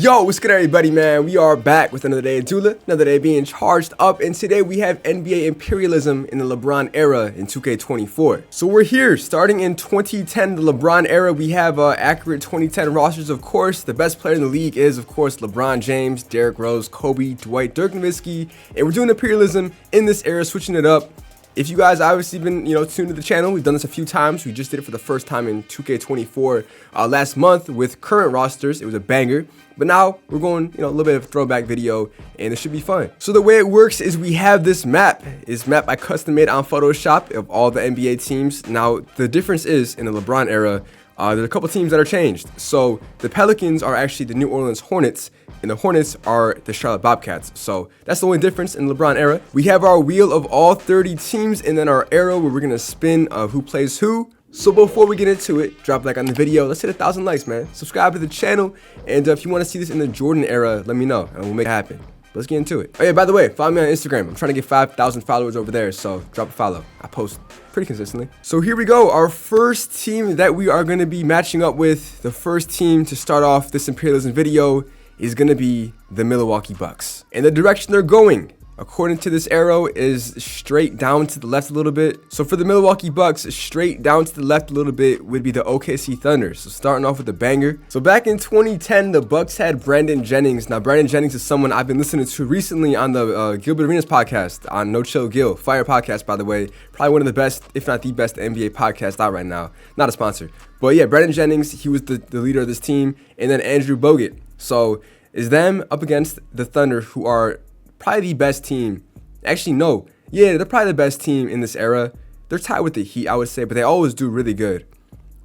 Yo, what's good everybody, man? We are back with another day of Dullah, another day being charged up, and today we have NBA Imperialism in the LeBron Era in 2K24. So we're here, starting in 2010, the LeBron Era. We have accurate 2010 rosters, of course. The best player in the league is, of course, LeBron James, Derrick Rose, Kobe, Dwight, Dirk Nowitzki, and we're doing Imperialism in this era, switching it up. If you guys obviously been, tuned to the channel, we've done this a few times. We just did it for the first time in 2K24 last month with current rosters. It was a banger. But now we're going, a little bit of a throwback video, and it should be fun. So the way it works is we have this map. This map I custom made on Photoshop of all the NBA teams. Now the difference is in the LeBron era, there's a couple teams that are changed. So the Pelicans are actually the New Orleans Hornets, and the Hornets are the Charlotte Bobcats. So that's the only difference in the LeBron era. We have our wheel of all 30 teams, and then our arrow where we're gonna spin who plays who. So before we get into it, drop a like on the video. Let's hit 1,000 likes, man. Subscribe to the channel, and if you want to see this in the Jordan era, let me know, and we'll make it happen. Let's get into it. Oh yeah, by the way, follow me on Instagram. I'm trying to get 5,000 followers over there, so drop a follow. I post pretty consistently. So here we go. Our first team that we are going to be matching up with, the first team to start off this Imperialism video is going to be the Milwaukee Bucks. And the direction they're going, according to this arrow, is straight down to the left a little bit. So for the Milwaukee Bucks, straight down to the left a little bit would be the OKC Thunder. So starting off with a banger. So back in 2010, the Bucks had Brandon Jennings. Now Brandon Jennings is someone I've been listening to recently on the Gilbert Arenas podcast on No Chill Gil. Fire podcast, by the way. Probably one of the best, if not the best NBA podcast out right now. Not a sponsor. But yeah, Brandon Jennings, he was the leader of this team. And then Andrew Bogut. So is them up against the Thunder, who are probably the best team. Actually, no. Yeah, they're probably the best team in this era. They're tied with the Heat, I would say, but they always do really good.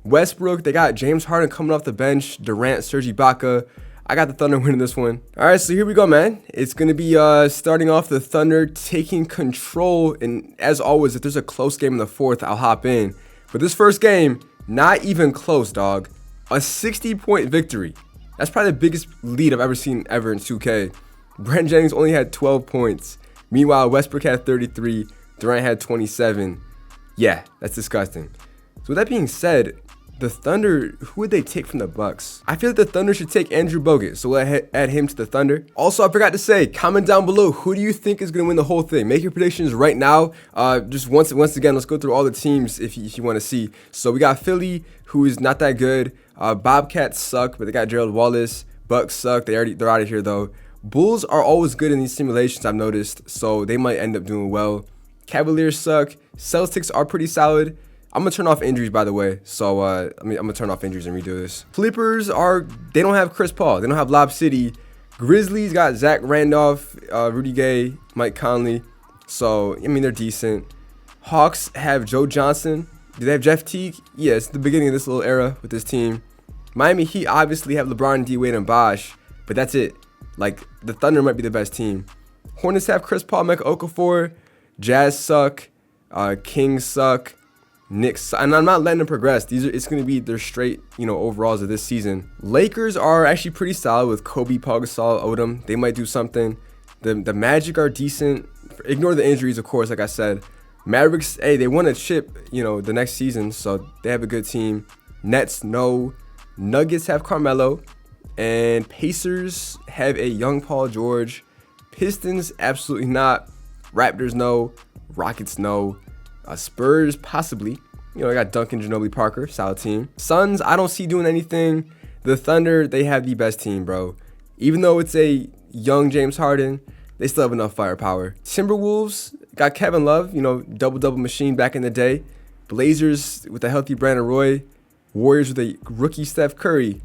Westbrook, they got James Harden coming off the bench, Durant, Serge Ibaka. I got the Thunder winning this one. All right, so here we go, man. It's going to be starting off the Thunder taking control. And as always, if there's a close game in the fourth, I'll hop in. But this first game, not even close, dog. A 60-point victory. That's probably the biggest lead I've ever seen in 2K. Brandon Jennings only had 12 points. Meanwhile, Westbrook had 33. Durant had 27. Yeah, that's disgusting. So with that being said, the Thunder, who would they take from the Bucks? I feel like the Thunder should take Andrew Bogut, so we'll add him to the Thunder. Also, I forgot to say, comment down below, who do you think is going to win the whole thing? Make your predictions right now. Just once again, let's go through all the teams if you want to see. So we got Philly, who is not that good. Bobcats suck, but they got Gerald Wallace. Bucks suck. They're out of here though. Bulls are always good in these simulations, I've noticed, so they might end up doing well. Cavaliers suck. Celtics are pretty solid. I'm going to turn off injuries, by the way, so I'm going to turn off injuries and redo this. Clippers they don't have Chris Paul. They don't have Lob City. Grizzlies got Zach Randolph, Rudy Gay, Mike Conley, so, they're decent. Hawks have Joe Johnson. Do they have Jeff Teague? Yeah, it's the beginning of this little era with this team. Miami Heat obviously have LeBron, D-Wade, and Bosh, but that's it. Like, the Thunder might be the best team. Hornets have Chris Paul, Mecca Okafor. Jazz suck. Kings suck. Knicks, and I'm not letting them progress. It's going to be their straight, overalls of this season. Lakers are actually pretty solid with Kobe, Paul Gasol, Odom. They might do something. The Magic are decent. Ignore the injuries, of course, like I said. Mavericks, hey, they won a chip, the next season, so they have a good team. Nets, no. Nuggets have Carmelo. And Pacers have a young Paul George. Pistons, absolutely not. Raptors, no. Rockets, no. Spurs, possibly. I got Duncan, Ginobili, Parker, solid team. Suns, I don't see doing anything. The Thunder, they have the best team, bro. Even though it's a young James Harden, they still have enough firepower. Timberwolves got Kevin Love, double-double machine back in the day. Blazers with a healthy Brandon Roy. Warriors with a rookie Steph Curry.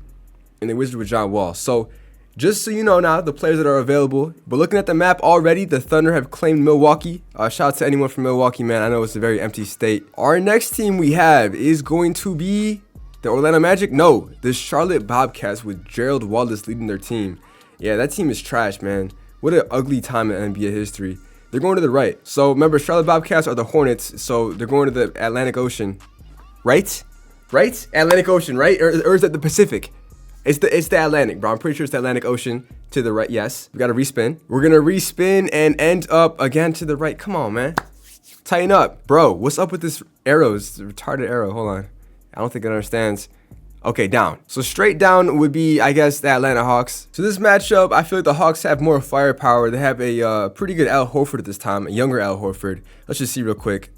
And the Wizards with John Wall. So just so you know now, the players that are available. But looking at the map already, the Thunder have claimed Milwaukee. Shout out to anyone from Milwaukee, man. I know it's a very empty state. Our next team we have is going to be the Orlando Magic. No, the Charlotte Bobcats with Gerald Wallace leading their team. Yeah, that team is trash, man. What an ugly time in NBA history. They're going to the right. So remember, Charlotte Bobcats are the Hornets. So they're going to the Atlantic Ocean. Right? Right? Atlantic Ocean, right? Or is it the Pacific? It's the Atlantic, bro. I'm pretty sure it's the Atlantic Ocean to the right. Yes, we got to respin. We're going to respin and end up again to the right. Come on, man. Tighten up. Bro, what's up with this arrow? It's a retarded arrow. Hold on. I don't think it understands. Okay, down. So straight down would be, I guess, the Atlanta Hawks. So this matchup, I feel like the Hawks have more firepower. They have a pretty good Al Horford at this time, a younger Al Horford. Let's just see real quick.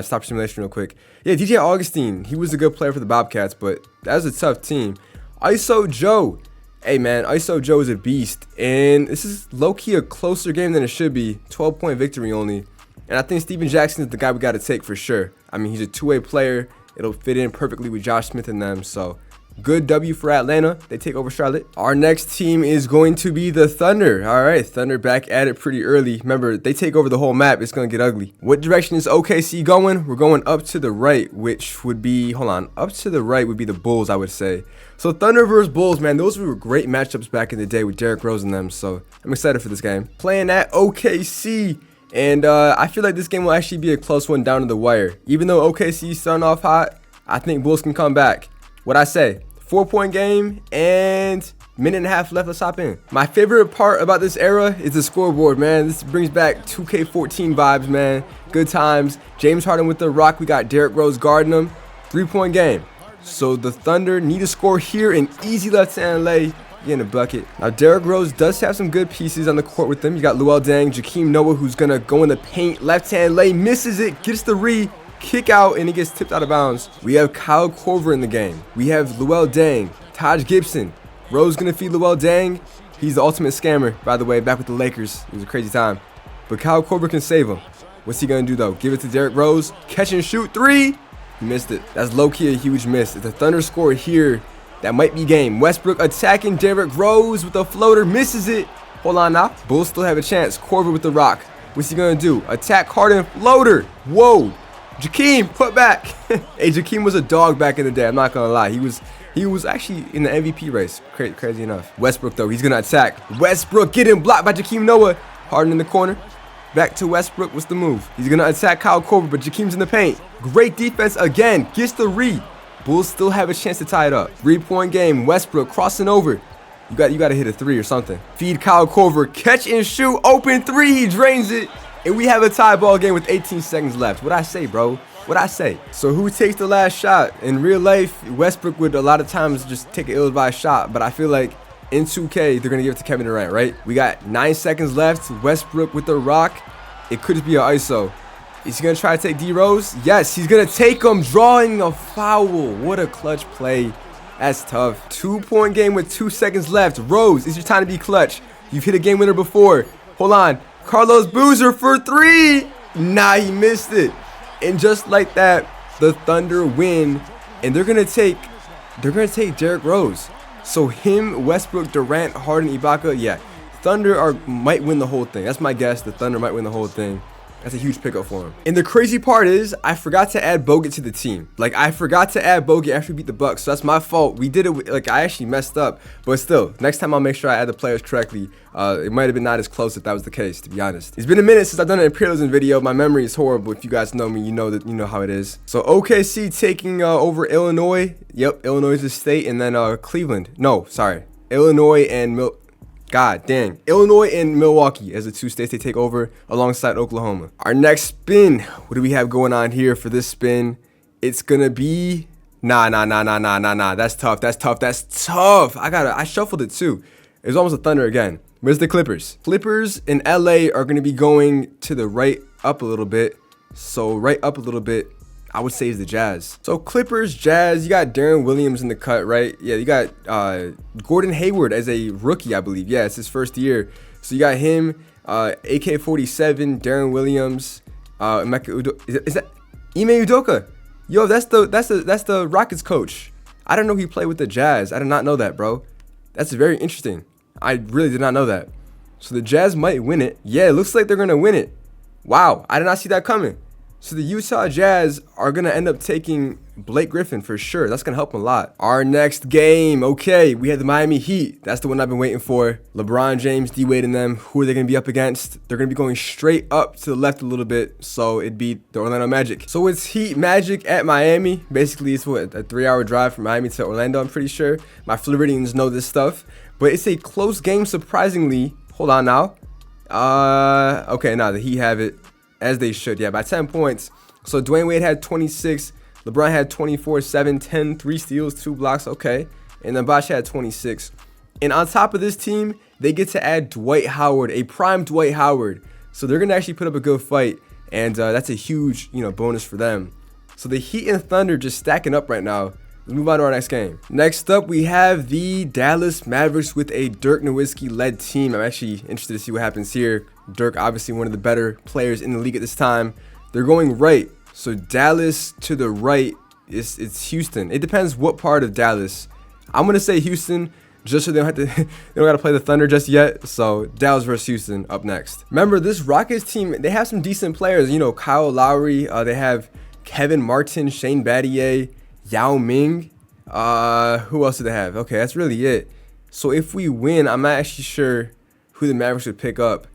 Stop simulation real quick. Yeah, DJ Augustine, he was a good player for the Bobcats, but that was a tough team. ISO Joe. Hey, man, ISO Joe is a beast. And this is low-key a closer game than it should be. 12-point victory only. And I think Steven Jackson is the guy we got to take for sure. I mean, he's a two-way player. It'll fit in perfectly with Josh Smith and them, so... Good W for Atlanta. They take over Charlotte. Our next team is going to be the Thunder. All right, Thunder back at it pretty early. Remember, they take over the whole map. It's going to get ugly. What direction is OKC going? We're going up to the right, which would be, hold on, up to the right would be the Bulls, I would say. So Thunder versus Bulls, man, those were great matchups back in the day with Derrick Rose and them. So I'm excited for this game. Playing at OKC. And I feel like this game will actually be a close one down to the wire. Even though OKC is starting off hot, I think Bulls can come back. What I say? 4-point game and minute and a half left. Let's hop in. My favorite part about this era is the scoreboard, man. This brings back 2K14 vibes, man. Good times. James Harden with the rock. We got Derrick Rose guarding him. 3-point game. So the Thunder need to score here. An easy left-hand lay. Get in a bucket. Now, Derrick Rose does have some good pieces on the court with him. You got Luol Deng, Jakeem Noah, who's going to go in the paint. Left-hand lay. Misses it. Gets the re. Kick out, and he gets tipped out of bounds. We have Kyle Korver in the game. We have Luol Deng, Taj Gibson. Rose gonna feed Luol Deng. He's the ultimate scammer, by the way, back with the Lakers. It was a crazy time. But Kyle Korver can save him. What's he gonna do though? Give it to Derrick Rose. Catch and shoot 3. He missed it. That's low-key a huge miss. If the Thunder score here, that might be game. Westbrook attacking Derrick Rose with a floater. Misses it. Hold on now. Bulls still have a chance. Korver with the rock. What's he gonna do? Attack Harden. Floater. Whoa. Jakeem, put back. Hey, Jakeem was a dog back in the day. I'm not gonna lie. He was actually in the MVP race. Crazy enough. Westbrook though, he's gonna attack. Westbrook getting blocked by Jakeem Noah. Harden in the corner. Back to Westbrook. What's the move? He's gonna attack Kyle Korver, but Jakeem's in the paint. Great defense again. Gets the re. Bulls still have a chance to tie it up. 3-point game. Westbrook crossing over. You gotta hit a 3 or something. Feed Kyle Korver. Catch and shoot. Open 3. He drains it. And we have a tie ball game with 18 seconds left. What'd I say, bro? What'd I say? So who takes the last shot? In real life, Westbrook would a lot of times just take an ill-advised shot. But I feel like in 2K, they're going to give it to Kevin Durant, right? We got 9 seconds left. Westbrook with the rock. It could just be an ISO. Is he going to try to take D Rose? Yes, he's going to take him, drawing a foul. What a clutch play. That's tough. 2-point game with 2 seconds left. Rose, it's your time to be clutch. You've hit a game winner before. Hold on. Carlos Boozer for 3. Nah, he missed it. And just like that, the Thunder win. And they're gonna take Derrick Rose. So him, Westbrook, Durant, Harden, Ibaka, yeah. Thunder might win the whole thing. That's my guess. The Thunder might win the whole thing. That's a huge pickup for him. And the crazy part is, I forgot to add Bogut to the team. Like, I forgot to add Bogut after we beat the Bucks. So that's my fault. We did it, like, I actually messed up. But still, next time I'll make sure I add the players correctly. It might have been not as close if that was the case, to be honest. It's been a minute since I've done an Imperialism video. My memory is horrible. If you guys know me, you know how it is. So OKC taking over Illinois. Yep, Illinois is the state. And then Cleveland. No, sorry. Illinois and God dang. Illinois and Milwaukee as the 2 states they take over alongside Oklahoma. Our next spin. What do we have going on here for this spin? It's going to be... Nah. That's tough. I shuffled it too. It was almost a Thunder again. Where's the Clippers? Clippers in LA are going to be going to the right up a little bit. So right up a little bit, I would say is the Jazz. So Clippers, Jazz, you got Darren Williams in the cut, right? Yeah, you got Gordon Hayward as a rookie, I believe. Yeah, it's his first year. So you got him, AK-47, Darren Williams, is that Ime Udoka? Yo, that's the Rockets coach. I don't know he played with the Jazz. I did not know that, bro. That's very interesting. I really did not know that. So the Jazz might win it. Yeah, it looks like they're gonna win it. Wow, I did not see that coming. So the Utah Jazz are going to end up taking Blake Griffin for sure. That's going to help them a lot. Our next game, okay, we had the Miami Heat. That's the one I've been waiting for. LeBron James, D-Wade and them. Who are they going to be up against? They're going to be going straight up to the left a little bit. So it'd be the Orlando Magic. So it's Heat Magic at Miami. Basically, it's what, a 3-hour drive from Miami to Orlando, I'm pretty sure. My Floridians know this stuff. But it's a close game, surprisingly. Hold on now. Okay, now the Heat have it. As they should, yeah, by 10 points. So Dwayne Wade had 26. LeBron had 24, 7, 10, 3 steals, 2 blocks. Okay. And then Bosh had 26. And on top of this team, they get to add Dwight Howard, a prime Dwight Howard. So they're going to actually put up a good fight. And that's a huge, bonus for them. So the Heat and Thunder just stacking up right now. Let's move on to our next game. Next up, we have the Dallas Mavericks with a Dirk Nowitzki-led team. I'm actually interested to see what happens here. Dirk, obviously one of the better players in the league at this time. They're going right. So Dallas to the right, it's Houston. It depends what part of Dallas. I'm going to say Houston, just so they don't got to play the Thunder just yet. So Dallas versus Houston up next. Remember, this Rockets team, they have some decent players. Kyle Lowry. They have Kevin Martin, Shane Battier, Yao Ming. Who else do they have? Okay, that's really it. So if we win, I'm not actually sure who the Mavericks would pick up.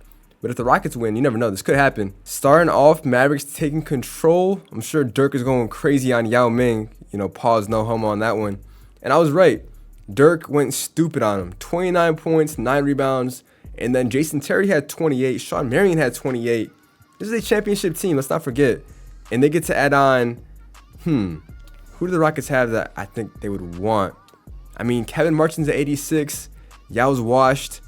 But if the Rockets win, you never know. This could happen. Starting off, Mavericks taking control. I'm sure Dirk is going crazy on Yao Ming. Pause, no homo on that one. And I was right. Dirk went stupid on him. 29 points, 9 rebounds. And then Jason Terry had 28. Sean Marion had 28. This is a championship team. Let's not forget. And they get to add on, who do the Rockets have that I think they would want? I mean, Kevin Martin's at 86. Yao's washed.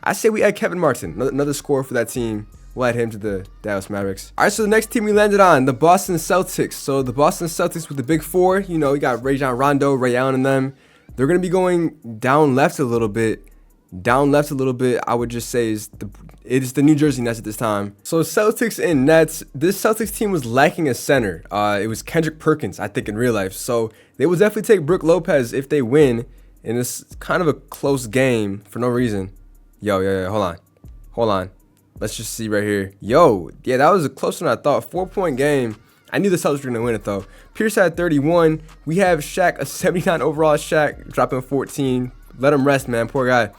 I say we add Kevin Martin, another scorer for that team. We'll add him to the Dallas Mavericks. All right, so the next team we landed on, the Boston Celtics. So the Boston Celtics with the big four, you got Rajon Rondo, Ray Allen, and them. They're going to be going down left a little bit. Down left a little bit, I would just say it is the New Jersey Nets at this time. So Celtics and Nets, this Celtics team was lacking a center. It was Kendrick Perkins, I think, in real life. So they will definitely take Brook Lopez if they win. And it's kind of a close game for no reason. Yo, hold on. Let's just see right here. Yo, yeah, that was a closer than I thought. 4-point game. I knew the Celtics were going to win it, though. Pierce had 31. We have Shaq, a 79 overall Shaq, dropping 14. Let him rest, man. Poor guy.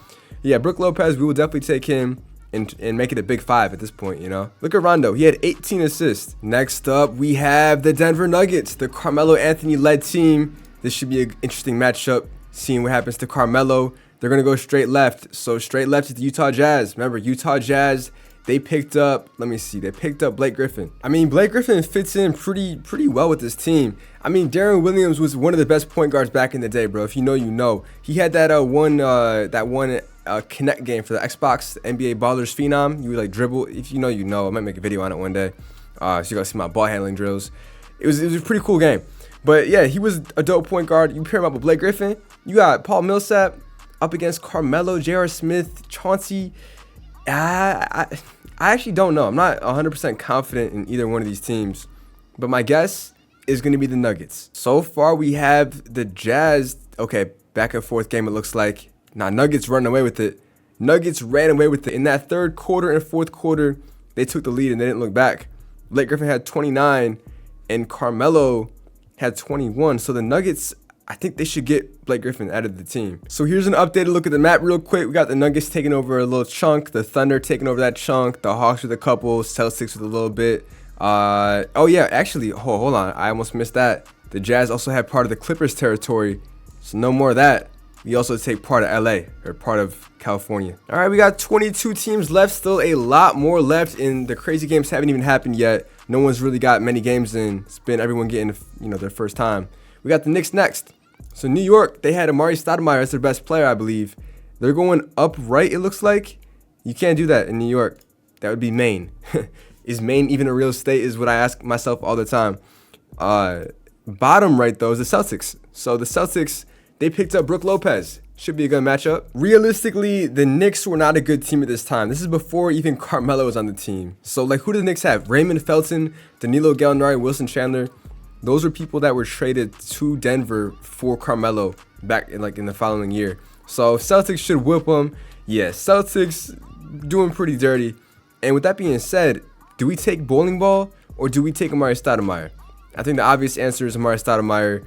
Yeah, Brook Lopez, we will definitely take him and make it a big 5 at this point, Look at Rondo. He had 18 assists. Next up, we have the Denver Nuggets, the Carmelo Anthony-led team. This should be an interesting matchup, seeing what happens to Carmelo. They're going to go straight left. So straight left is the Utah Jazz. Remember, Utah Jazz, they picked up, they picked up Blake Griffin. I mean, Blake Griffin fits in pretty well with this team. I mean, Darren Williams was one of the best point guards back in the day, bro. If you know, you know. He had that one Connect game for the Xbox, the NBA Ballers Phenom. You would like dribble. If you know, you know. I might make a video on it one day. So you guys see my ball handling drills. It was a pretty cool game. But yeah, he was a dope point guard. You pair him up with Blake Griffin. You got Paul Millsap up against Carmelo, J.R. Smith, Chauncey. I actually don't know. I'm not 100% confident in either one of these teams. But my guess is going to be the Nuggets. So far, we have the Jazz. Okay, back and forth game, it looks like. Nah, Nuggets running away with it. Nuggets ran away with it. In that third quarter and fourth quarter, they took the lead and they didn't look back. Blake Griffin had 29 and Carmelo had 21. So the Nuggets, I think they should get Blake Griffin out of the team. So here's an updated look at the map real quick. We got the Nuggets taking over a little chunk. The Thunder taking over that chunk. The Hawks with a couple. Celtics with a little bit. Oh yeah, actually, hold on. I almost missed that. The Jazz also had part of the Clippers territory. So no more of that. We also take part of LA, or part of California. All right, we got 22 teams left. Still a lot more left, and the crazy games haven't even happened yet. No one's really got many games in. It's been everyone getting, their first time. We got the Knicks next. So New York, they had Amari Stoudemire as their best player, I believe. They're going up right, it looks like. You can't do that in New York. That would be Maine. Is Maine even a real state is what I ask myself all the time. Bottom right, though, is the Celtics. So the Celtics, they picked up Brook Lopez. Should be a good matchup. Realistically, the Knicks were not a good team at this time. This is before even Carmelo was on the team. So, who do the Knicks have? Raymond Felton, Danilo Gallinari, Wilson Chandler. Those are people that were traded to Denver for Carmelo back in the following year. So, Celtics should whip them. Yeah, Celtics doing pretty dirty. And with that being said, do we take bowling ball or do we take Amari Stoudemire? I think the obvious answer is Amari Stoudemire.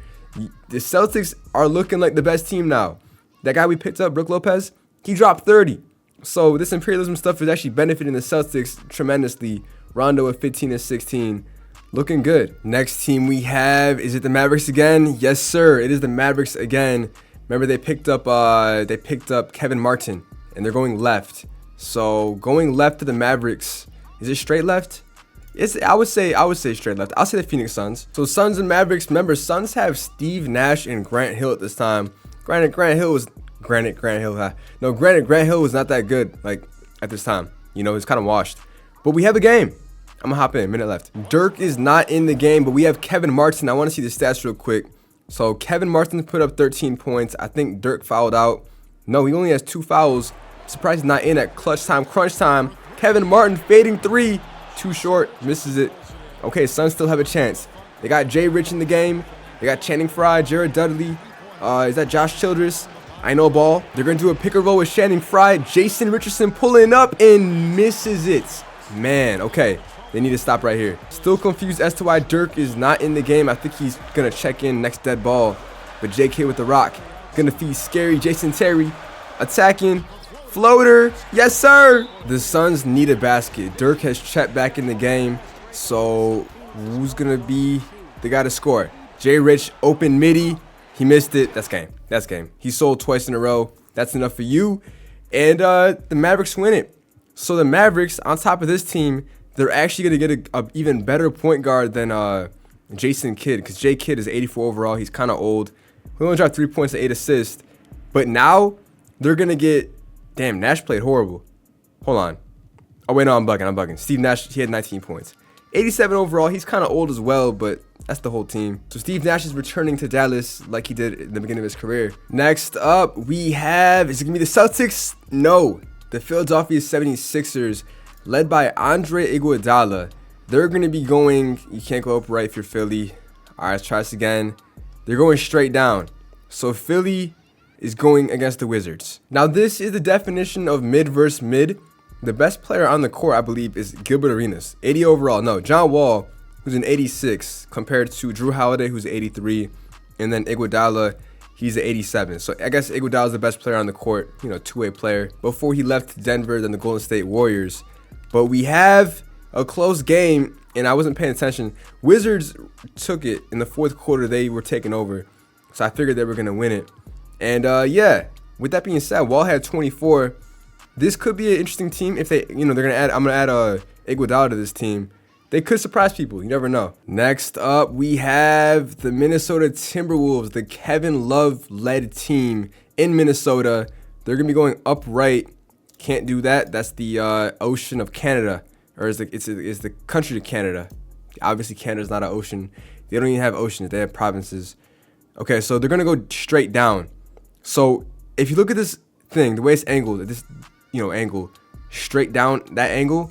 The Celtics are looking like the best team now. That guy we picked up, Brook Lopez, he dropped 30. So this imperialism stuff is actually benefiting the Celtics tremendously. Rondo with 15 and 16. Looking good. Next team we have, is it the Mavericks again? Yes, sir. It is the Mavericks again. Remember, they picked up Kevin Martin, and they're going left. So going left to the Mavericks. Is it straight left? I would say straight left. I'll say the Phoenix Suns. So Suns and Mavericks. Remember, Suns have Steve Nash and Grant Hill at this time. Granted, Grant Hill was not that good like at this time. You know, he's kind of washed. But we have a game. I'm gonna hop in. Minute left. Dirk is not in the game, but we have Kevin Martin. I want to see the stats real quick. So Kevin Martin put up 13 points. I think Dirk fouled out. No, he only has 2 fouls. Surprised he's not in at clutch time, crunch time. Kevin Martin fading 3. Too short. Misses it. Okay, Suns still have a chance. They got Jay Rich in the game. They got Channing Frye, Jared Dudley. Is that Josh Childress? I know ball. They're going to do a pick and roll with Channing Frye. Jason Richardson pulling up and misses it. Man, okay. They need to stop right here. Still confused as to why Dirk is not in the game. I think he's going to check in next dead ball. But JK with the rock. Going to feed scary Jason Terry. Attacking. Floater. Yes, sir. The Suns need a basket. Dirk has checked back in the game. So who's going to be the guy to score? Jay Rich, open midi. He missed it. That's game. That's game. He sold twice in a row. That's enough for you. And the Mavericks win it. So the Mavericks, on top of this team, they're actually going to get a even better point guard than Jason Kidd, because Jay Kidd is 84 overall. He's kind of old. He only dropped 3 points and 8 assists. But now they're going to get... Damn, Nash played horrible. Hold on. Oh, wait, no, I'm bugging. Steve Nash, he had 19 points. 87 overall. He's kind of old as well, but that's the whole team. So Steve Nash is returning to Dallas like he did in the beginning of his career. Next up, we have... Is it going to be the Celtics? No. The Philadelphia 76ers, led by Andre Iguodala. They're going to be going... You can't go up right if you're Philly. All right, let's try this again. They're going straight down. So Philly is going against the Wizards. Now, this is the definition of mid versus mid. The best player on the court, I believe, is Gilbert Arenas. 80 overall. No, John Wall, who's an 86, compared to Drew Holiday, who's 83. And then Iguodala, he's an 87. So I guess Iguodala is the best player on the court, you know, two-way player, before he left Denver, then the Golden State Warriors. But we have a close game, and I wasn't paying attention. Wizards took it in the fourth quarter. They were taking over. So I figured they were going to win it. And yeah, with that being said, Wall had 24. This could be an interesting team if they, you know, they're going to add, I'm going to add Iguodala to this team. They could surprise people. You never know. Next up, we have the Minnesota Timberwolves, the Kevin Love-led team in Minnesota. They're going to be going upright. Can't do that. That's the ocean of Canada, or it's the country of Canada. Obviously, Canada's not an ocean. They don't even have oceans. They have provinces. Okay, so they're going to go straight down. So if you look at this thing, the way it's angled, this, you know, angle, straight down that angle,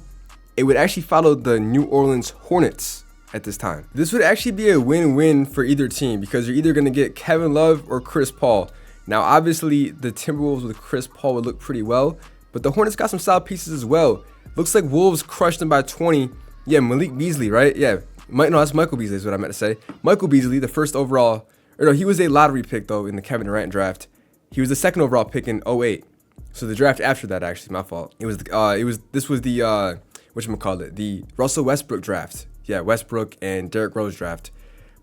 it would actually follow the New Orleans Hornets at this time. This would actually be a win-win for either team, because you're either going to get Kevin Love or Chris Paul. Now, obviously, the Timberwolves with Chris Paul would look pretty well, but the Hornets got some solid pieces as well. Looks like Wolves crushed them by 20. Yeah, Malik Beasley, right? Yeah, no, that's Michael Beasley is what I meant to say. Michael Beasley, the first overall, or no, he was a lottery pick, though, in the Kevin Durant draft. He was the second overall pick in 08. So the draft after that, actually, my fault. This was the whatchamacallit, the Russell Westbrook draft. Yeah, Westbrook and Derrick Rose draft.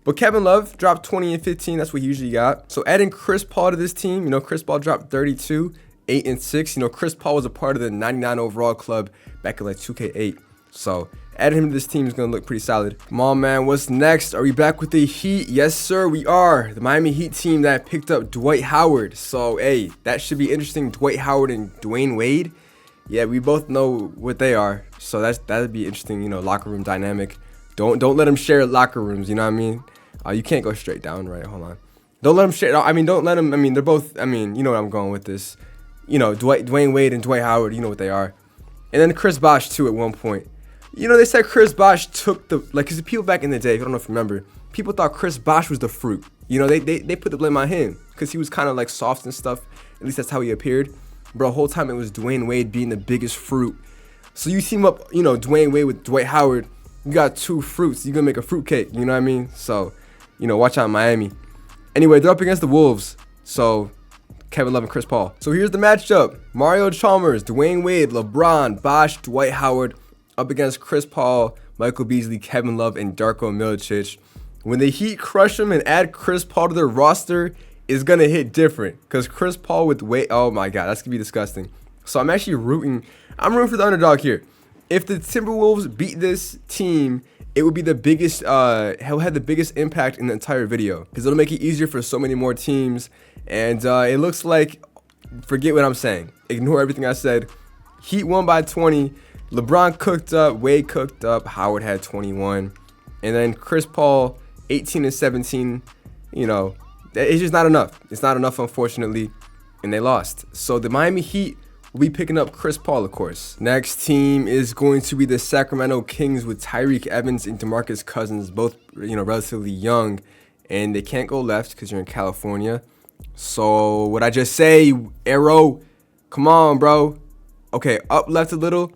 But Kevin Love dropped 20 and 15. That's what he usually got. So adding Chris Paul to this team, you know, Chris Paul dropped 32, 8 and 6. You know, Chris Paul was a part of the 99 overall club back in like 2K8. So adding him to this team is going to look pretty solid. Come on, man. What's next? Are we back with the Heat? Yes, sir, we are. The Miami Heat team that picked up Dwight Howard. So, hey, that should be interesting. Dwight Howard and Dwayne Wade. Yeah, we both know what they are. So that'd be interesting, you know, locker room dynamic. Don't let them share locker rooms, you know what I mean? You can't go straight down, right? Hold on. Don't let them share. I mean, don't let them. I mean, they're both. I mean, you know what I'm going with this. You know, Dwayne Wade and Dwight Howard, you know what they are. And then Chris Bosh, too, at one point. You know, they said Chris Bosh took the, like, because the people back in the day, if you don't know if you remember, people thought Chris Bosh was the fruit. You know, they put the blame on him because he was kind of like soft and stuff. At least that's how he appeared. Bro, the whole time it was Dwayne Wade being the biggest fruit. So you team up, you know, Dwayne Wade with Dwight Howard, you got two fruits. You're going to make a fruit cake, you know what I mean? So, you know, watch out Miami. Anyway, they're up against the Wolves. So, Kevin Love and Chris Paul. So here's the matchup. Mario Chalmers, Dwayne Wade, LeBron, Bosh, Dwight Howard up against Chris Paul, Michael Beasley, Kevin Love, and Darko Milicic. When the Heat crush them and add Chris Paul to their roster, it's going to hit different. Because Chris Paul with Wade, oh my God, that's going to be disgusting. So I'm actually rooting for the underdog here. If the Timberwolves beat this team, it would be the biggest, it'll have the biggest impact in the entire video because it'll make it easier for so many more teams. And it looks like, forget what I'm saying, ignore everything I said. Heat won by 20. LeBron cooked up, Wade cooked up, Howard had 21, and then Chris Paul 18 and 17. You know, it's just not enough. It's not enough, unfortunately, and they lost. So the Miami Heat will be picking up Chris Paul, of course. Next team is going to be the Sacramento Kings with Tyreke Evans and DeMarcus Cousins, both, you know, relatively young, and they can't go left because you're in California. So what I just say, Arrow, come on, bro. Okay, up left a little.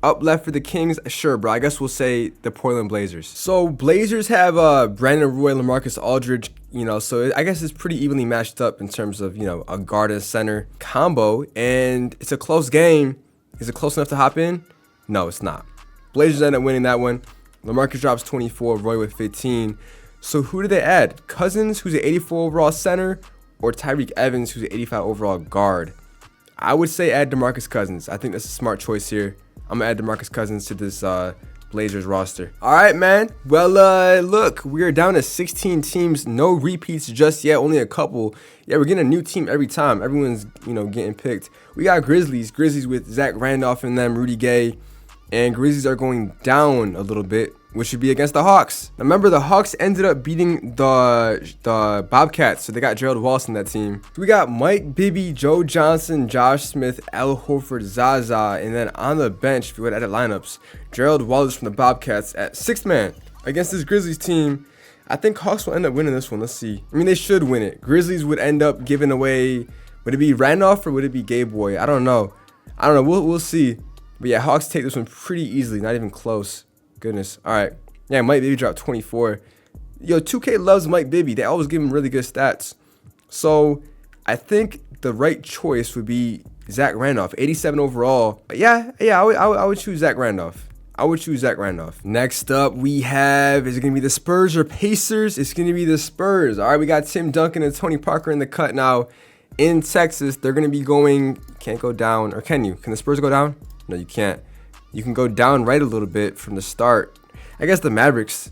Up left for the Kings, sure, bro. I guess we'll say the Portland Blazers. So Blazers have Brandon Roy, LaMarcus Aldridge, you know, so I guess it's pretty evenly matched up in terms of, you know, a guard and center combo, and it's a close game. Is it close enough to hop in? No, it's not. Blazers end up winning that one. LaMarcus drops 24, Roy with 15. So who do they add? Cousins, who's an 84 overall center, or Tyreke Evans, who's an 85 overall guard? I would say add DeMarcus Cousins. I think that's a smart choice here. I'm gonna add DeMarcus Cousins to this Blazers roster. All right, man. Well, look, we are down to 16 teams. No repeats just yet. Only a couple. Yeah, we're getting a new team every time. Everyone's, you know, getting picked. We got Grizzlies with Zach Randolph and them, Rudy Gay, and Grizzlies are going down a little bit, which should be against the Hawks. Now, remember, the Hawks ended up beating the Bobcats, so they got Gerald Wallace in that team. We got Mike Bibby, Joe Johnson, Josh Smith, Al Horford, Zaza, and then on the bench, if we would edit lineups, Gerald Wallace from the Bobcats at sixth man against this Grizzlies team. I think Hawks will end up winning this one. Let's see. I mean, they should win it. Grizzlies would end up giving away, would it be Randolph or would it be Gay Boy? I don't know. We'll see. But yeah, Hawks take this one pretty easily, not even close. Goodness. All right. Yeah, Mike Bibby dropped 24. Yo, 2K loves Mike Bibby. They always give him really good stats. So I think the right choice would be Zach Randolph, 87 overall. Yeah, I would choose Zach Randolph. Next up, we have, is it going to be the Spurs or Pacers? It's going to be the Spurs. All right, we got Tim Duncan and Tony Parker in the cut now in Texas. They're going to be going, can't go down, or can you? Can the Spurs go down? No, you can't. You can go down right a little bit from the start. I guess the Mavericks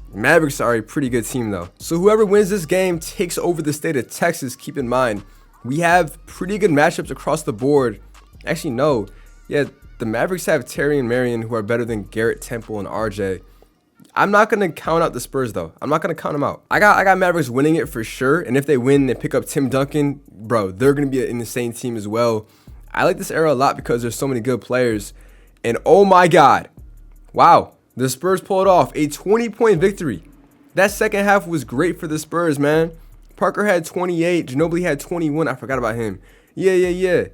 are a pretty good team, though. So whoever wins this game takes over the state of Texas. Keep in mind, we have pretty good matchups across the board. Actually, no. Yeah, the Mavericks have Terry and Marion, who are better than Garrett, Temple, and RJ. I'm not going to count out the Spurs, though. I'm not going to count them out. I got Mavericks winning it for sure. And if they win, they pick up Tim Duncan. Bro, they're going to be an insane team as well. I like this era a lot because there's so many good players. And oh my God, wow, the Spurs pulled off a 20-point victory. That second half was great for the Spurs, man. Parker had 28, Ginobili had 21. I forgot about him. Yeah.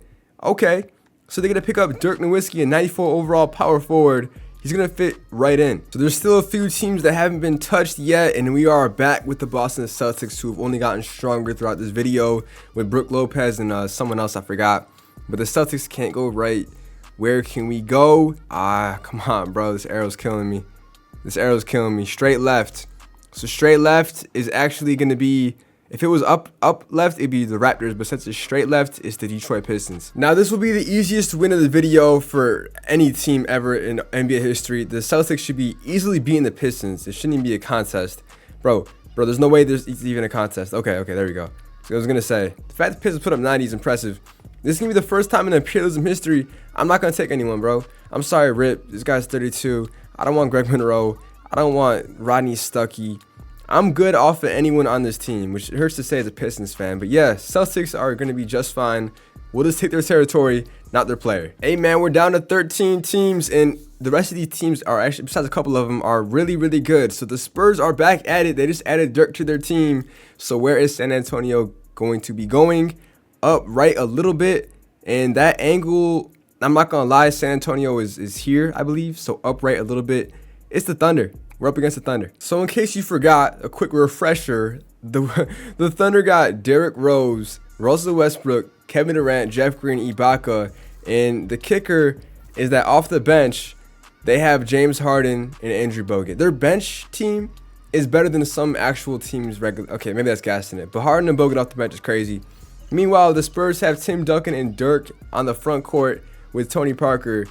Okay, so they're going to pick up Dirk Nowitzki, a 94 overall power forward. He's going to fit right in. So there's still a few teams that haven't been touched yet, and we are back with the Boston Celtics, who have only gotten stronger throughout this video with Brook Lopez and someone else I forgot. But the Celtics can't go right. Where can we go? Come on, bro. This arrow's killing me. Straight left. So straight left is actually going to be, if it was up left, it'd be the Raptors. But since it's straight left, it's the Detroit Pistons. Now, this will be the easiest win of the video for any team ever in NBA history. The Celtics should be easily beating the Pistons. It shouldn't even be a contest. Bro, there's no way there's even a contest. Okay, there we go. So I was going to say, the fact the Pistons put up 90 is impressive. This is going to be the first time in Imperialism history I'm not going to take anyone, bro. I'm sorry, Rip. This guy's 32. I don't want Greg Monroe. I don't want Rodney Stuckey. I'm good off of anyone on this team, which hurts to say as a Pistons fan. But yeah, Celtics are going to be just fine. We'll just take their territory, not their player. Hey, man, we're down to 13 teams, and the rest of these teams are actually, besides a couple of them, are really, really good. So the Spurs are back at it. They just added Dirk to their team. So where is San Antonio going to be going? Up right a little bit, and that angle, I'm not gonna lie, San Antonio is here, I believe. So up right a little bit, it's the Thunder. We're up against the Thunder. So in case you forgot, a quick refresher, the Thunder got Derrick Rose, Russell Westbrook, Kevin Durant, Jeff Green, Ibaka, and the kicker is that off the bench they have James Harden and Andrew Bogut. Their bench team is better than some actual teams regular. Okay, maybe that's gassing it, but Harden and Bogut off the bench is crazy. Meanwhile, the Spurs have Tim Duncan and Dirk on the front court with Tony Parker.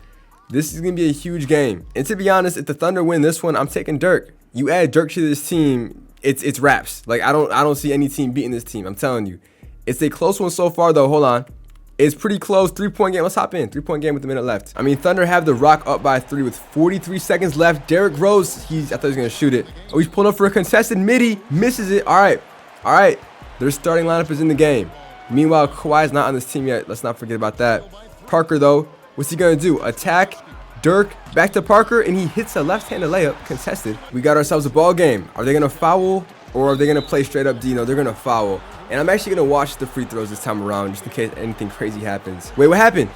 This is going to be a huge game. And to be honest, if the Thunder win this one, I'm taking Dirk. You add Dirk to this team, it's wraps. Like, I don't see any team beating this team. I'm telling you. It's a close one so far, though. Hold on. It's pretty close. 3-point game. Let's hop in. 3-point game with a minute left. I mean, Thunder have the Rock up by 3 with 43 seconds left. Derrick Rose, I thought he was going to shoot it. Oh, he's pulling up for a contested midi. Misses it. All right. All right. Their starting lineup is in the game. Meanwhile, Kawhi's not on this team yet. Let's not forget about that. Parker, though, what's he going to do? Attack. Dirk back to Parker, and he hits a left-handed layup, contested. We got ourselves a ball game. Are they going to foul, or are they going to play straight up D? No, they're going to foul. And I'm actually going to watch the free throws this time around, just in case anything crazy happens. Wait, what happened?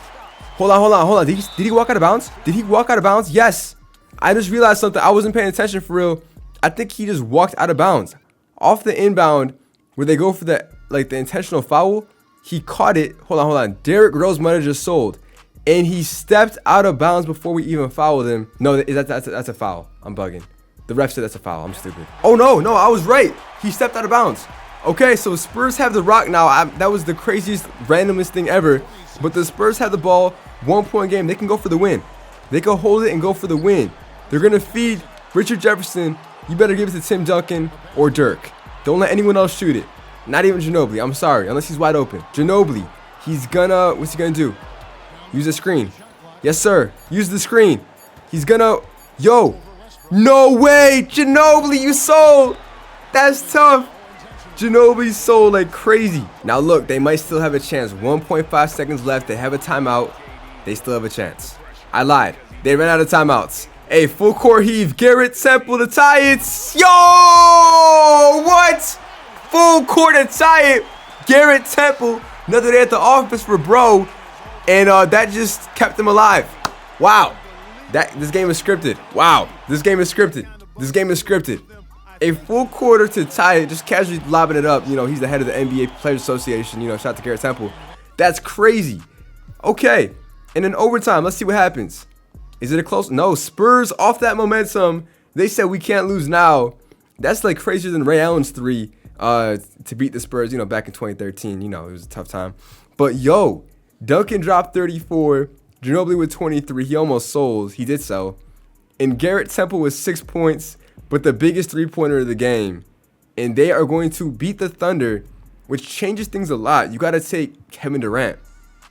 Hold on. Did he walk out of bounds? Did he walk out of bounds? Yes. I just realized something. I wasn't paying attention for real. I think he just walked out of bounds. Off the inbound, where they go for the intentional foul, he caught it. Hold on. Derrick Rose might have just sold. And he stepped out of bounds before we even fouled him. No, that's a foul. I'm bugging. The ref said that's a foul. I'm stupid. Oh, no, I was right. He stepped out of bounds. Okay, so Spurs have the Rock now. That was the craziest, randomest thing ever. But the Spurs have the ball. 1-point game. They can go for the win. They can hold it and go for the win. They're going to feed Richard Jefferson. You better give it to Tim Duncan or Dirk. Don't let anyone else shoot it. Not even Ginobili. I'm sorry, unless he's wide open. Ginobili. What's he going to do? Use the screen. Yes, sir. Use the screen. He's gonna... Yo. No way. Ginobili, you sold. That's tough. Ginobili sold like crazy. Now, look, they might still have a chance. 1.5 seconds left. They have a timeout. They still have a chance. I lied. They ran out of timeouts. Hey, full court heave. Garrett Temple to tie it. Yo! What? Full court to tie it. Garrett Temple. Another day at the office for bro. And that just kept them alive. Wow. This game is scripted. Wow. This game is scripted. A full quarter to tie it, just casually lobbing it up. You know, he's the head of the NBA Players Association. You know, shout out to Garrett Temple. That's crazy. Okay. And in overtime, let's see what happens. Is it a close? No. Spurs off that momentum. They said we can't lose now. That's like crazier than Ray Allen's 3 to beat the Spurs, you know, back in 2013. You know, it was a tough time. But yo, Duncan dropped 34. Ginobili with 23. He almost sold. He did sell. And Garrett Temple with 6 points, but the biggest three-pointer of the game. And they are going to beat the Thunder, which changes things a lot. You got to take Kevin Durant.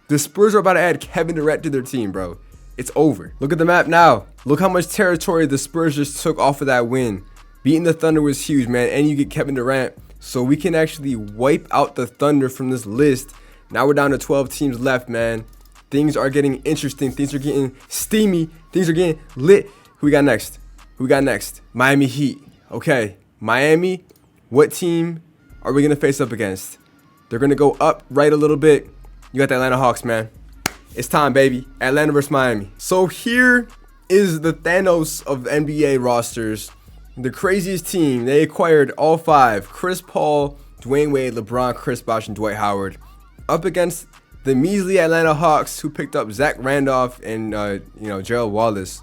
The Spurs are about to add Kevin Durant to their team, bro. It's over. Look at the map now. Look how much territory the Spurs just took off of that win. Beating the Thunder was huge, man. And you get Kevin Durant. So we can actually wipe out the Thunder from this list. Now we're down to 12 teams left, man. Things are getting interesting. Things are getting steamy. Things are getting lit. Who we got next? Miami Heat. Okay. Miami, what team are we going to face up against? They're going to go up right a little bit. You got the Atlanta Hawks, man. It's time, baby. Atlanta versus Miami. So here is the Thanos of NBA rosters. The craziest team. They acquired all 5. Chris Paul, Dwayne Wade, LeBron, Chris Bosh, and Dwight Howard. Up against the measly Atlanta Hawks, who picked up Zach Randolph and, Gerald Wallace.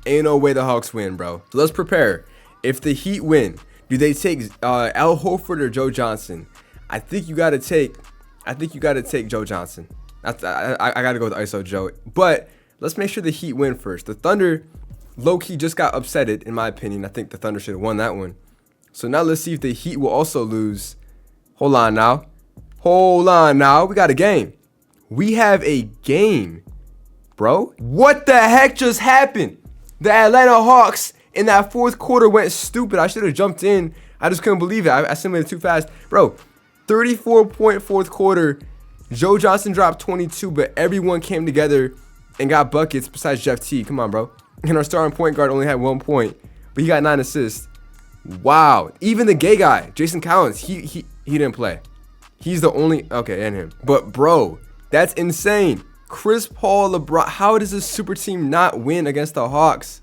Ain't no way the Hawks win, bro. So let's prepare. If the Heat win, do they take Al Horford or Joe Johnson? I think you got to take Joe Johnson. I got to go with ISO Joe. But let's make sure the Heat win first. The Thunder, low-key, just got upsetted, in my opinion. I think the Thunder should have won that one. So now let's see if the Heat will also lose. Hold on now. We got a game. We have a game, bro. What the heck just happened? The Atlanta Hawks in that fourth quarter went stupid. I should have jumped in. I just couldn't believe it. I assimilated too fast. Bro, 34-point fourth quarter. Joe Johnson dropped 22, but everyone came together and got buckets besides Jeff T. Come on, bro. And our starting point guard only had 1 point, but he got 9 assists. Wow. Even the gay guy, Jason Collins, he didn't play. He's the only... Okay, and him. But, bro, that's insane. Chris Paul, LeBron. How does this super team not win against the Hawks?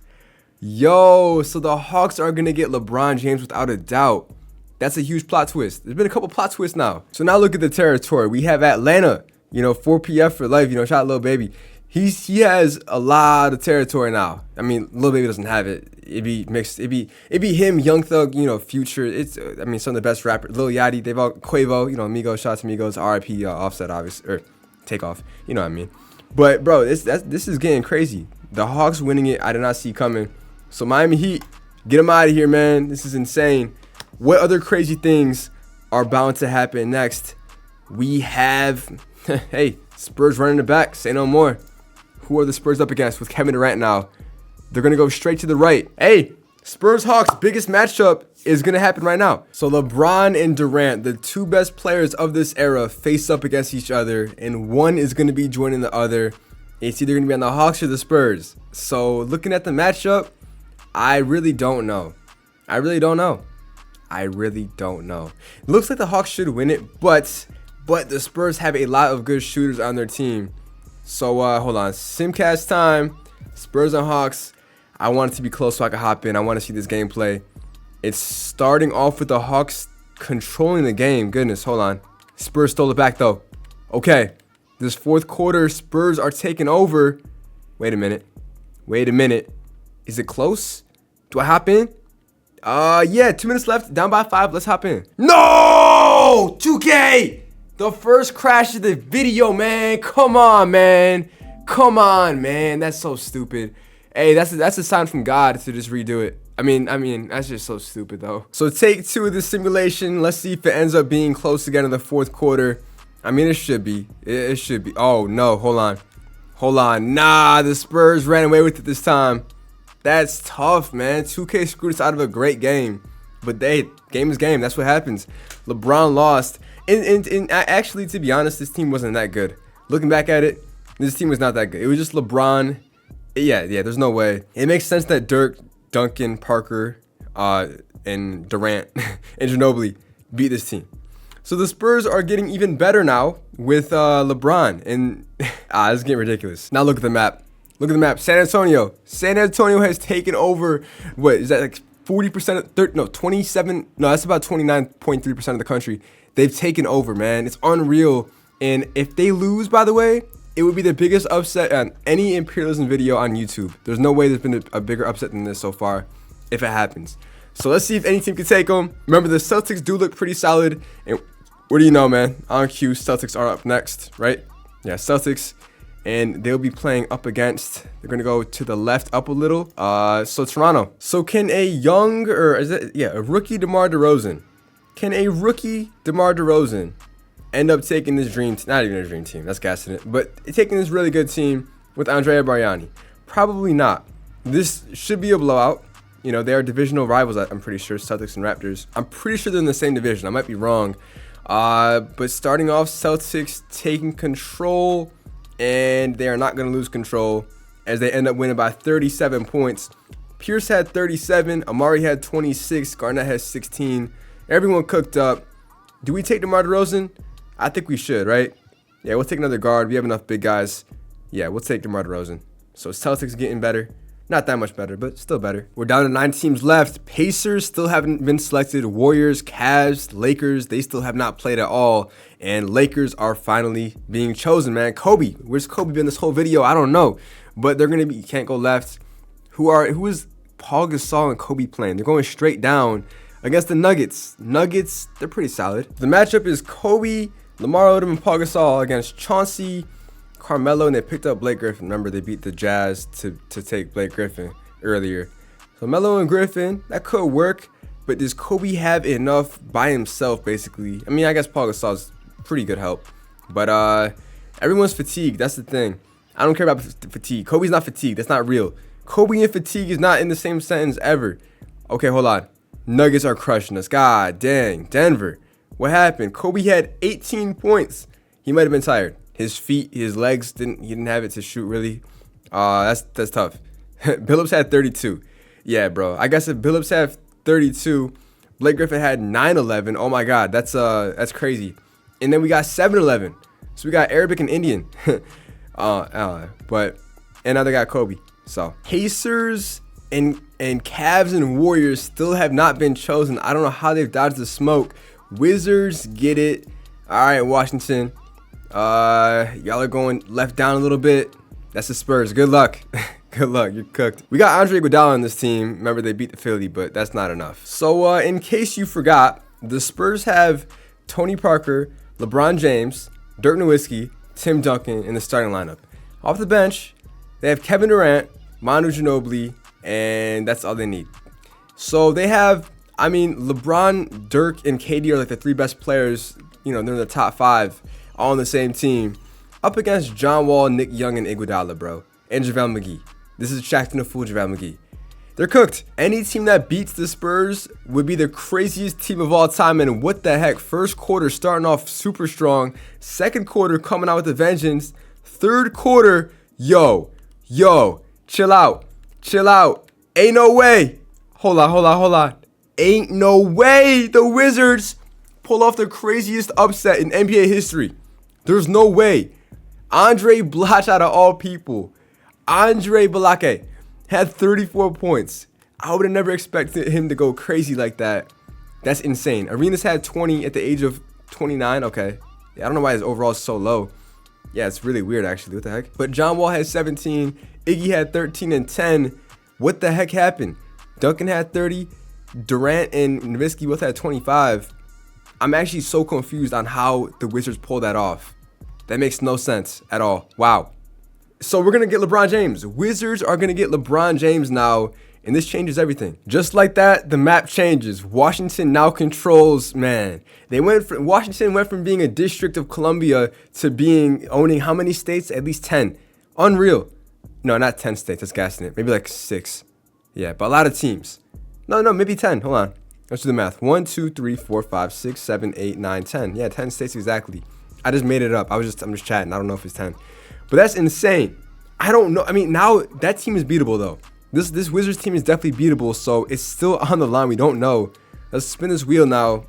Yo, so the Hawks are going to get LeBron James without a doubt. That's a huge plot twist. There's been a couple plot twists now. So now look at the territory. We have Atlanta, 4PF for life, shout out Lil Baby. He has a lot of territory now. I mean, Lil Baby doesn't have it. It'd be mixed. It'd be him, Young Thug, Future. It's some of the best rappers. Lil Yachty, they've all Quavo, Migos, shout out to Migos, RIP, Offset, obviously, or Takeoff. You know what I mean? But bro, this is getting crazy. The Hawks winning it, I did not see coming. So Miami Heat, get them out of here, man. This is insane. What other crazy things are bound to happen next? We have, hey, Spurs running it back. Say no more. Who are the Spurs up against with Kevin Durant now? They're going to go straight to the right. Hey, Spurs-Hawks, biggest matchup is going to happen right now. So LeBron and Durant, the two best players of this era, face up against each other, and one is going to be joining the other. It's either going to be on the Hawks or the Spurs. So looking at the matchup, I really don't know. I really don't know. It looks like the Hawks should win it, but the Spurs have a lot of good shooters on their team. So hold on, Simcast time. Spurs and Hawks. I want it to be close so I can hop in. I want to see this gameplay. It's starting off with the Hawks controlling the game. Goodness, hold on. Spurs stole it back though. Okay, this fourth quarter, Spurs are taking over. Wait a minute. Is it close? Do I hop in? Yeah, 2 minutes left. Down by 5. Let's hop in. No! 2K! The first crash of the video, man. Come on, man. That's so stupid. Hey, that's a sign from God to just redo it. I mean, that's just so stupid, though. So take 2 of this simulation. Let's see if it ends up being close again in the fourth quarter. I mean, it should be. It should be. Oh, no. Hold on. Nah, the Spurs ran away with it this time. That's tough, man. 2K screwed us out of a great game. But game is game. That's what happens. LeBron lost. And actually, to be honest, this team wasn't that good. Looking back at it, this team was not that good. It was just LeBron. Yeah, there's no way. It makes sense that Dirk, Duncan, Parker, and Durant and Ginobili beat this team. So the Spurs are getting even better now with LeBron. And this is getting ridiculous. Now look at the map. San Antonio. San Antonio has taken over, what, is that like 40%? 27. No, that's about 29.3% of the country. They've taken over, man. It's unreal. And if they lose, by the way, it would be the biggest upset on any Imperialism video on YouTube. There's no way there's been a bigger upset than this so far if it happens. So let's see if any team can take them. Remember, the Celtics do look pretty solid. And what do you know, man? On cue, Celtics are up next, right? Yeah, Celtics. And they'll be playing up against, they're going to go to the left up a little. So Toronto. So can a rookie DeMar DeRozan. Can a rookie DeMar DeRozan end up taking this dream, not even a dream team, that's gassing it, but taking this really good team with Andrea Bargnani? Probably not. This should be a blowout. You know, they are divisional rivals, I'm pretty sure, Celtics and Raptors. I'm pretty sure they're in the same division. I might be wrong. But starting off, Celtics taking control, and they are not going to lose control as they end up winning by 37 points. Pierce had 37, Amari had 26, Garnett has 16. Everyone cooked up. Do we take DeMar DeRozan? I think we should, right? Yeah, we'll take another guard. We have enough big guys. Yeah, we'll take DeMar DeRozan. So Celtics getting better. Not that much better, but still better. We're down to 9 teams left. Pacers still haven't been selected. Warriors, Cavs, Lakers, they still have not played at all. And Lakers are finally being chosen, man. Kobe. Where's Kobe been this whole video? I don't know. But they're going to be, can't go left. Who is Paul Gasol and Kobe playing? They're going straight down against the Nuggets. Nuggets, they're pretty solid. The matchup is Kobe, Lamar Odom, and Paul Gasol against Chauncey, Carmelo, and they picked up Blake Griffin. Remember, they beat the Jazz to take Blake Griffin earlier. So Melo and Griffin, that could work, but does Kobe have enough by himself, basically? I mean, I guess Paul Gasol's pretty good help, but everyone's fatigued. That's the thing. I don't care about fatigue. Kobe's not fatigued. That's not real. Kobe and fatigue is not in the same sentence ever. Okay, hold on. Nuggets are crushing us. God dang. Denver. What happened? Kobe had 18 points. He might have been tired. His feet, his legs, he didn't have it to shoot, really. That's tough. Billups had 32. Yeah, bro. I guess if Billups had 32, Blake Griffin had 9-11. Oh my God, that's crazy. And then we got 7-11. So we got Arabic and Indian. And now they got Kobe. So Pacers and Cavs and Warriors still have not been chosen. I don't know how they've dodged the smoke. Wizards get it. All right, Washington. Y'all are going left down a little bit. That's the Spurs. Good luck. Good luck. You're cooked. We got Andre Iguodala on this team. Remember, they beat the Philly, but that's not enough. So, in case you forgot, the Spurs have Tony Parker, LeBron James, Dirk Nowitzki, Tim Duncan in the starting lineup. Off the bench, they have Kevin Durant, Manu Ginobili, and that's all they need. So they have, I mean, LeBron, Dirk, and KD are like the 3 best players. You know, they're in the top 5, all on the same team, up against John Wall, Nick Young, and Iguodala, bro, and JaVale McGee. This is attracting a fool, JaVale McGee. They're cooked. Any team that beats the Spurs would be the craziest team of all time. And what the heck? First quarter starting off super strong. Second quarter coming out with a vengeance. Third quarter, yo, chill out. Ain't no way. Hold on. Ain't no way the Wizards pull off the craziest upset in NBA history. There's no way. Andre Blach, out of all people. Andre Blake had 34 points. I would have never expected him to go crazy like that. That's insane. Arenas had 20 at the age of 29. Okay. Yeah, I don't know why his overall is so low. Yeah, it's really weird, actually. What the heck? But John Wall had 17. Iggy had 13 and 10. What the heck happened? Duncan had 30. Durant and Nowitzki both had 25. I'm actually so confused on how the Wizards pulled that off. That makes no sense at all. Wow. So we're going to get LeBron James. Wizards are going to get LeBron James now, and this changes everything. Just like that, the map changes. Washington now controls, man. Washington went from being a district of Columbia to owning how many states? At least 10. Unreal. No, not 10 states. That's gassing it. Maybe like 6. Yeah, but a lot of teams. No, maybe 10. Hold on. Let's do the math. 1, 2, 3, 4, 5, 6, 7, 8, 9, 10. Yeah, 10 states exactly. I just made it up. I'm just chatting. I don't know if it's 10. But that's insane. I don't know. I mean, now that team is beatable, though. This Wizards team is definitely beatable, so it's still on the line. We don't know. Let's spin this wheel now.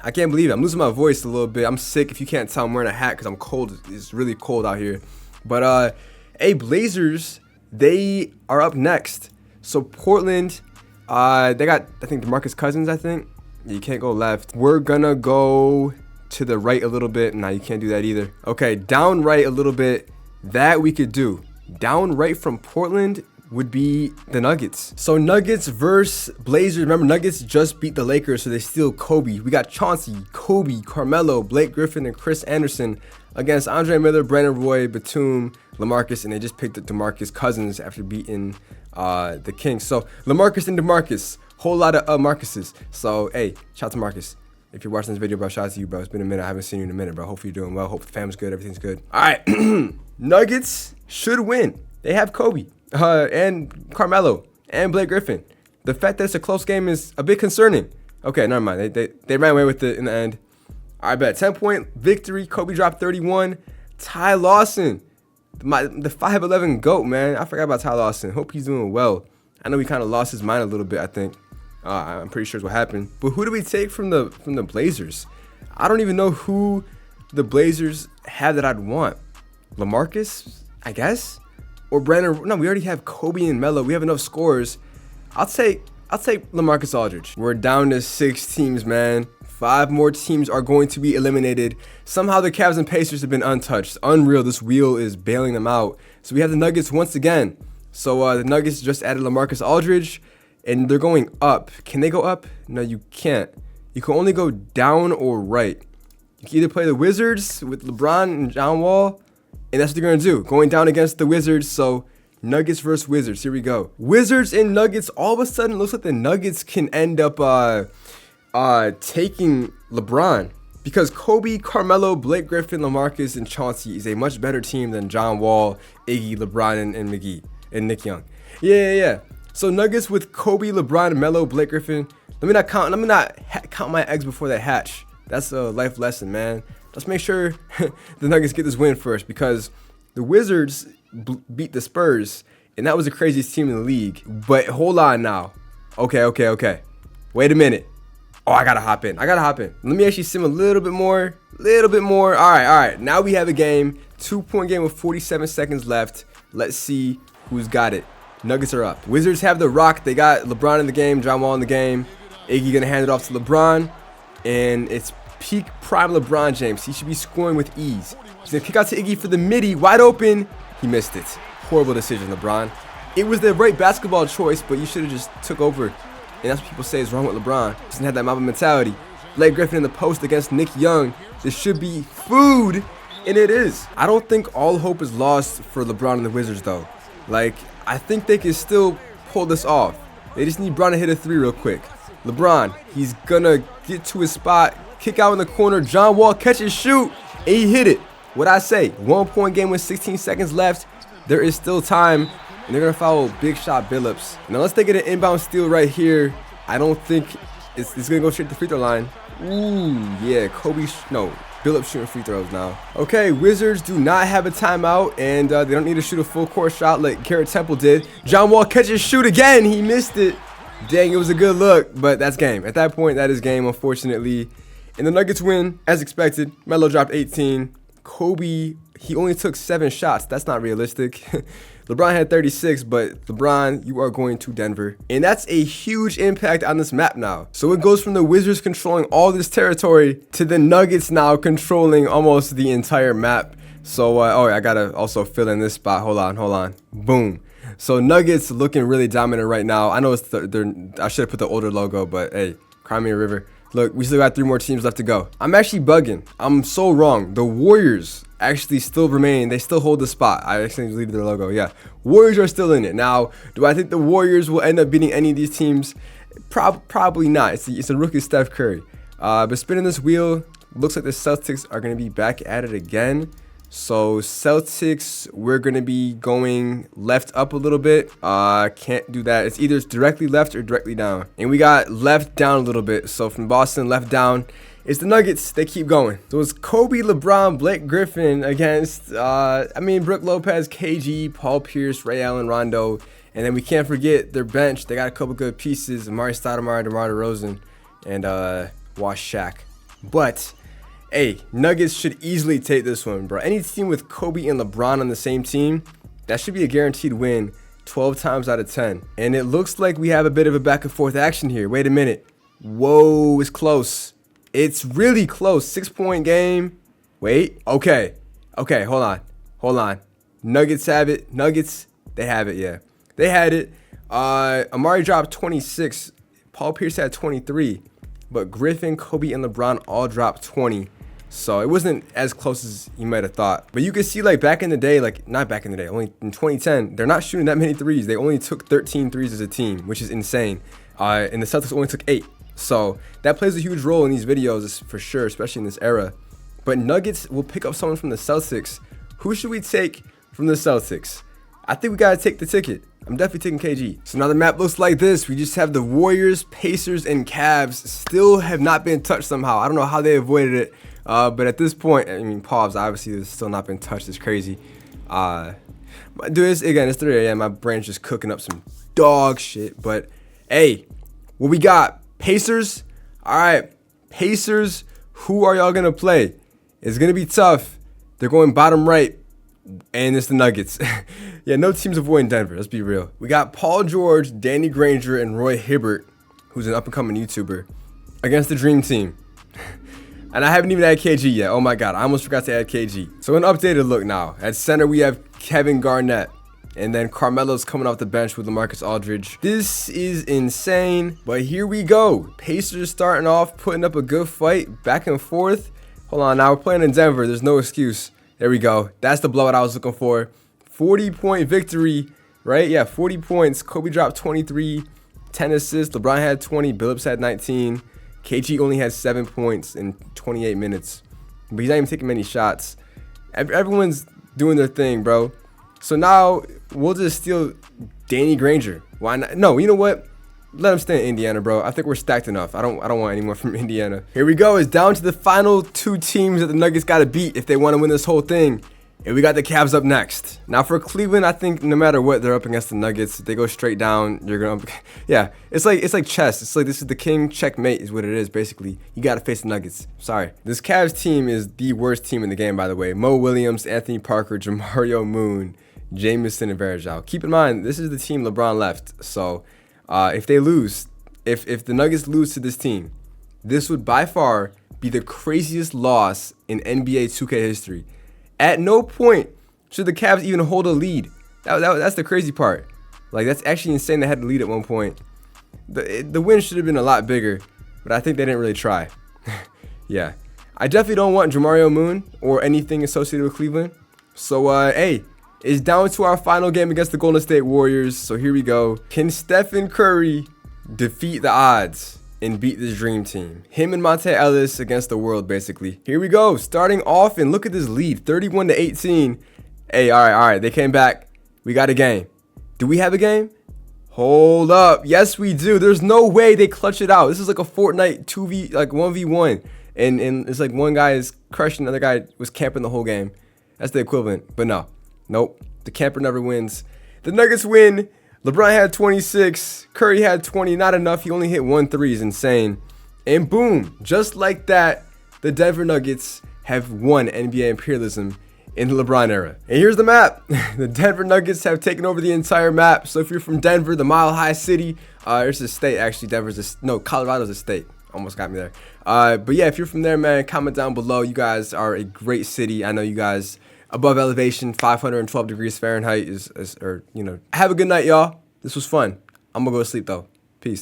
I can't believe it. I'm losing my voice a little bit. I'm sick. If you can't tell, I'm wearing a hat because I'm cold. It's really cold out here. But, hey, Blazers, they are up next. So Portland, they got, I think, DeMarcus Cousins, I think. You can't go left. We're going to go to the right a little bit. Nah, you can't do that either. Okay, down right a little bit. That we could do. Down right from Portland would be the Nuggets. So Nuggets versus Blazers. Remember, Nuggets just beat the Lakers, so they steal Kobe. We got Chauncey, Kobe, Carmelo, Blake Griffin, and Chris Anderson against Andre Miller, Brandon Roy, Batum, LaMarcus, and they just picked up DeMarcus Cousins after beating the Kings. So LaMarcus and DeMarcus. Whole lot of Marcuses. So, hey, shout out to Marcus. If you're watching this video, bro, shout out to you, bro. It's been a minute. I haven't seen you in a minute, bro. Hopefully you're doing well. Hope the family's good. Everything's good. All right. Nuggets should win. They have Kobe and Carmelo and Blake Griffin. The fact that it's a close game is a bit concerning. Okay, never mind. They ran away with it in the end. All right, bet. 10-point victory. Kobe dropped 31. Ty Lawson, the 5'11" GOAT, man. I forgot about Ty Lawson. Hope he's doing well. I know he kind of lost his mind a little bit, I think. I'm pretty sure is what happened. But who do we take from the Blazers? I don't even know who the Blazers have that I'd want. LaMarcus, I guess? Or Brandon? No, we already have Kobe and Melo. We have enough scores. I'll take LaMarcus Aldridge. We're down to 6 teams, man. 5 more teams are going to be eliminated. Somehow the Cavs and Pacers have been untouched. Unreal. This wheel is bailing them out. So we have the Nuggets once again. So the Nuggets just added LaMarcus Aldridge, and they're going up. Can they go up? No, you can't. You can only go down or right. You can either play the Wizards with LeBron and John Wall, and that's what they're going to do. Going down against the Wizards, so Nuggets versus Wizards. Here we go. Wizards and Nuggets. All of a sudden, it looks like the Nuggets can end up taking LeBron. Because Kobe, Carmelo, Blake Griffin, LaMarcus, and Chauncey is a much better team than John Wall, Iggy, LeBron, and McGee, and Nick Young. Yeah. So Nuggets with Kobe, LeBron, Melo, Blake Griffin. Let me not count my eggs before they hatch. That's a life lesson, man. Let's make sure the Nuggets get this win first, because the Wizards beat the Spurs, and that was the craziest team in the league. But hold on now. Okay. Wait a minute. Oh, I gotta hop in. Let me actually sim a little bit more. All right. Now we have a game. 2-point game with 47 seconds left. Let's see who's got it. Nuggets are up. Wizards have the rock. They got LeBron in the game, John Wall in the game. Iggy gonna hand it off to LeBron, and it's peak prime LeBron James. He should be scoring with ease. He's gonna kick out to Iggy for the midi, wide open. He missed it. Horrible decision, LeBron. It was the right basketball choice, but you should have just took over. And that's what people say is wrong with LeBron. He doesn't have that Mamba mentality. Blake Griffin in the post against Nick Young. This should be food, and it is. I don't think all hope is lost for LeBron and the Wizards, though. Like, I think they can still pull this off. They just need LeBron to hit a 3 real quick. LeBron, he's gonna get to his spot, kick out in the corner, John Wall catches, shoot, and he hit it. What I say, 1 point game with 16 seconds left. There is still time, and they're gonna foul Big Shot Billups. And unless they get an inbound steal right here, I don't think it's gonna go straight to the free throw line. Ooh, yeah, Billups shooting free throws now. Okay, Wizards do not have a timeout, and they don't need to shoot a full court shot like Garrett Temple did. John Wall catches, shoot again. He missed it. Dang, it was a good look, but that's game. At that point, that is game, unfortunately. And the Nuggets win, as expected. Melo dropped 18. Kobe, he only took 7 shots. That's not realistic. LeBron had 36, but LeBron, you are going to Denver. And that's a huge impact on this map now. So it goes from the Wizards controlling all this territory to the Nuggets now controlling almost the entire map. So, I gotta also fill in this spot. Hold on. Boom. So Nuggets looking really dominant right now. I know it's I should have put the older logo, but hey, Crimea River. Look, we still got 3 more teams left to go. I'm actually bugging. I'm so wrong. The Warriors actually still remain. They still hold the spot. I actually deleted their logo. Yeah, Warriors are still in it. Now, do I think the Warriors will end up beating any of these teams? Probably not. It's a rookie Steph Curry. But spinning this wheel, looks like the Celtics are going to be back at it again. So Celtics, we're going to be going left up a little bit. Can't do that. It's either directly left or directly down. And we got left down a little bit. So from Boston, left down. It's the Nuggets. They keep going. So it's Kobe, LeBron, Blake Griffin against, Brook Lopez, KG, Paul Pierce, Ray Allen, Rondo. And then we can't forget their bench. They got a couple good pieces. Amari Stoudemire, DeMar DeRozan, and Wash Shaq. But hey, Nuggets should easily take this one, bro. Any team with Kobe and LeBron on the same team, that should be a guaranteed win 12 times out of 10. And it looks like we have a bit of a back and forth action here. Wait a minute. Whoa, it's close. It's really close. 6-point game. Wait. Okay, hold on. Nuggets have it. Nuggets, they have it, yeah. They had it. Amari dropped 26. Paul Pierce had 23. But Griffin, Kobe, and LeBron all dropped 20. So it wasn't as close as you might have thought. But you can see, like, back in the day, not back in the day, only in 2010, they're not shooting that many threes. They only took 13 threes as a team, which is insane. And the Celtics only took 8. So that plays a huge role in these videos for sure, especially in this era. But Nuggets will pick up someone from the Celtics. Who should we take from the Celtics? I think we got to take the ticket. I'm definitely taking KG. So now the map looks like this. We just have the Warriors, Pacers, and Cavs still have not been touched somehow. I don't know how they avoided it. But at this point, Pavs obviously has still not been touched. It's crazy. But dude, it's 3 a.m. My brain's just cooking up some dog shit. But hey, what we got? Pacers. All right, Pacers. Who are y'all gonna play? It's gonna be tough. They're going bottom right, and it's the Nuggets. Yeah, no teams avoiding Denver. Let's be real. We got Paul George, Danny Granger, and Roy Hibbert, who's an up-and-coming YouTuber, against the Dream Team. And I haven't even had KG yet. Oh my God, I almost forgot to add KG. So an updated look now. At center, we have Kevin Garnett. And then Carmelo's coming off the bench with LaMarcus Aldridge. This is insane, but here we go. Pacers starting off, putting up a good fight, back and forth. Hold on, now we're playing in Denver. There's no excuse. There we go. That's the blowout I was looking for. 40-point victory, right? Yeah, 40 points. Kobe dropped 23, 10 assists. LeBron had 20. Billups had 19. KG only had 7 points in 28 minutes. But he's not even taking many shots. Everyone's doing their thing, bro. So now we'll just steal Danny Granger. Why not? No, you know what? Let him stay in Indiana, bro. I think we're stacked enough. I don't want any more from Indiana. Here we go. It's down to the final 2 teams that the Nuggets got to beat if they want to win this whole thing. And we got the Cavs up next. Now for Cleveland, I think no matter what, they're up against the Nuggets. If they go straight down, you're gonna. Yeah, it's like chess. It's like this is the king checkmate is what it is basically. You got to face the Nuggets. Sorry. This Cavs team is the worst team in the game, by the way. Mo Williams, Anthony Parker, Jamario Moon, Jameson, and Varejao. Keep in mind, this is the team LeBron left. So if they lose, if the Nuggets lose to this team, this would by far be the craziest loss in NBA 2K history. At no point should the Cavs even hold a lead. That's the crazy part. Like, that's actually insane they had to lead at one point. The win should have been a lot bigger, but I think they didn't really try. Yeah. I definitely don't want Jamario Moon or anything associated with Cleveland. So, hey, is down to our final game against the Golden State Warriors. So here we go. Can Stephen Curry defeat the odds and beat this dream team? Him and Monte Ellis against the world, basically. Here we go. Starting off, and look at this lead, 31-18. Hey, all right. They came back. We got a game. Do we have a game? Hold up. Yes, we do. There's no way they clutch it out. This is like a Fortnite 1v1. And it's like one guy is crushing, the other guy was camping the whole game. That's the equivalent. But no. Nope. The camper never wins. The Nuggets win. LeBron had 26. Curry had 20. Not enough. He only hit 1 3. Is insane. And boom. Just like that, the Denver Nuggets have won NBA Imperialism in the LeBron era. And here's the map. The Denver Nuggets have taken over the entire map. So if you're from Denver, the Mile High City, it's a state actually. Colorado's a state. Almost got me there. But yeah, if you're from there, man, comment down below. You guys are a great city. I know you guys above elevation, 512 degrees Fahrenheit have a good night, y'all. This was fun. I'm gonna go to sleep though. Peace.